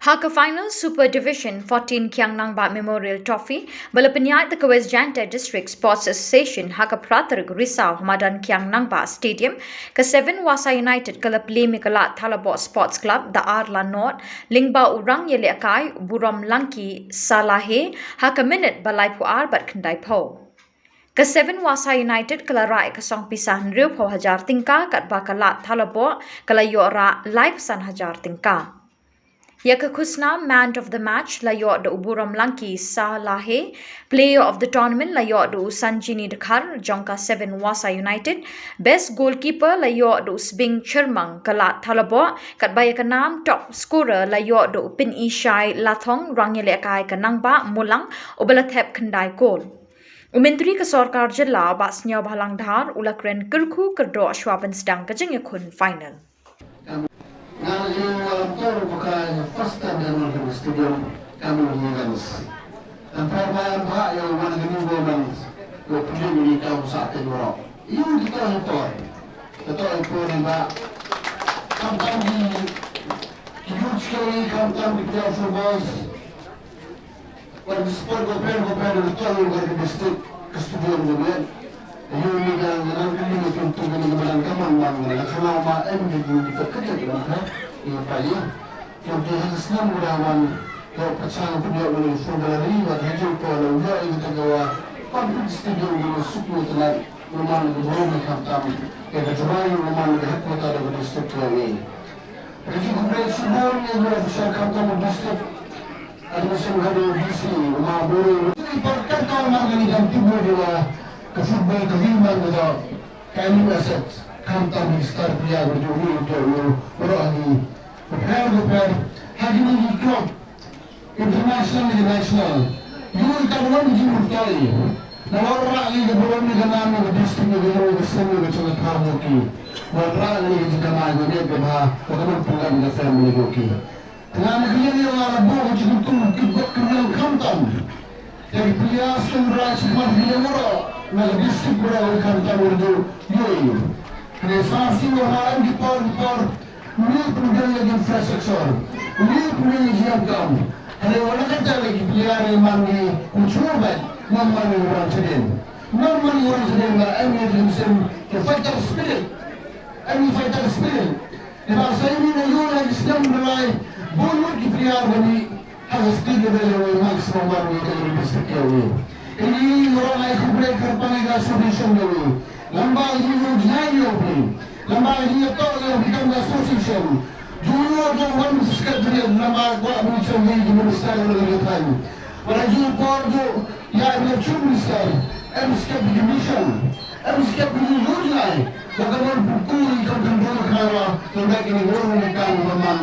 Haka Final Super Division 14 Kiang Nangbahtrophy Balapenyai the West Janta District Sports Association Haka Pratarg Risau Hamadan Kiang Nangba Stadium ke 7 Wasa United Kalap Le Meghalaya Talabot Sports Club the Arla North Lingba Urang Yele Akai Buram Langki Salahe Haka Minute Balai Puar Bat Kendai Po ke 7 Wasa United kalarai ke song pisahan riu po hajar tingka kat bakalat Talabot kalayora live san hajar tingka Ya kekusna man of the match layok de Uburam Langki Salahe, player of the tournament layok de Sanjini Dekhar jongka 7 Wasa United, best goalkeeper layok de Usbing Chermang Kalat Talabot, kat baya kenam top scorer layok de Upin Ishai Lathong rangyele kai Nangba Mulang ubalathep kendai gol. Menteri Kesorkar Jela basnya balang dhar ulakren kerku kerdo Schwaben sedang kejeng yakun final. Yang tahu bukan first time yang mana di stadium kami mengagas. Dan permainan hak yang mana kami mengagas, kau perlu menikah saat itu orang. Iu kita impor ni mbak. Kampung di huge sekali kampung di Kiang Footballs. Pada sport goper itu dari district ke stadium kemudian. Iu ni kan dalam kali ini untuk kami kamang bang. Kalau mak di kerja dalam ini pagi. Yang dia senang melawan yang pasangan punya oleh saudara riwayat hijau pada ujar itu tergawa konflik stadium di suku telah rumah negara kampung yang berjumlah rumah negara kota dan distrik ini. Jadi kemudian semua yang berusaha kampung distrik ada semua DC rumah baru. Jadi perkara orang yang timbul dia ke football ke himan itu kami aset kampung di star pria berjumlah itu berani. Prepare hari ini club international dan nasional. Yul kawan di Murtai. Nawara ini belum dikenal di distrik negara Islam di China Kharmuki. Nawara ini di Jamal ini berha bagaimana program di family goki. Dengan begini orang bawa jitu kibut kemudian kantam. Dari pria sumber semua dia orang. Nah distrik berapa kantam itu yoi. Resasi orang di por Ini kemudian lagi infrastruktur, ini kemudian lagi agam. Ada orang kata lagi pelihara mandi ucuban, mandi orang sedin. Mandi orang sedin lah, ini dalam ke fighter spirit, ini fighter spirit. Di masa ini negara lagi sedang mulai bunuh di pelihara ini harus tidak boleh maksimum mandi dalam distrik ini. Ini orang yang kemudian kerpanggil solution ini. Lambat ini jaya ini. Lambat ini tahu yang become the association. Dulu ada orang sekat dia lambat buat macam ni di minister oleh tuan. Walaupun kordo ya dia cuma minister, sekat di commission, sekat di unit. Bagaimana buku ini kontrol kerana tidak ini orang yang memang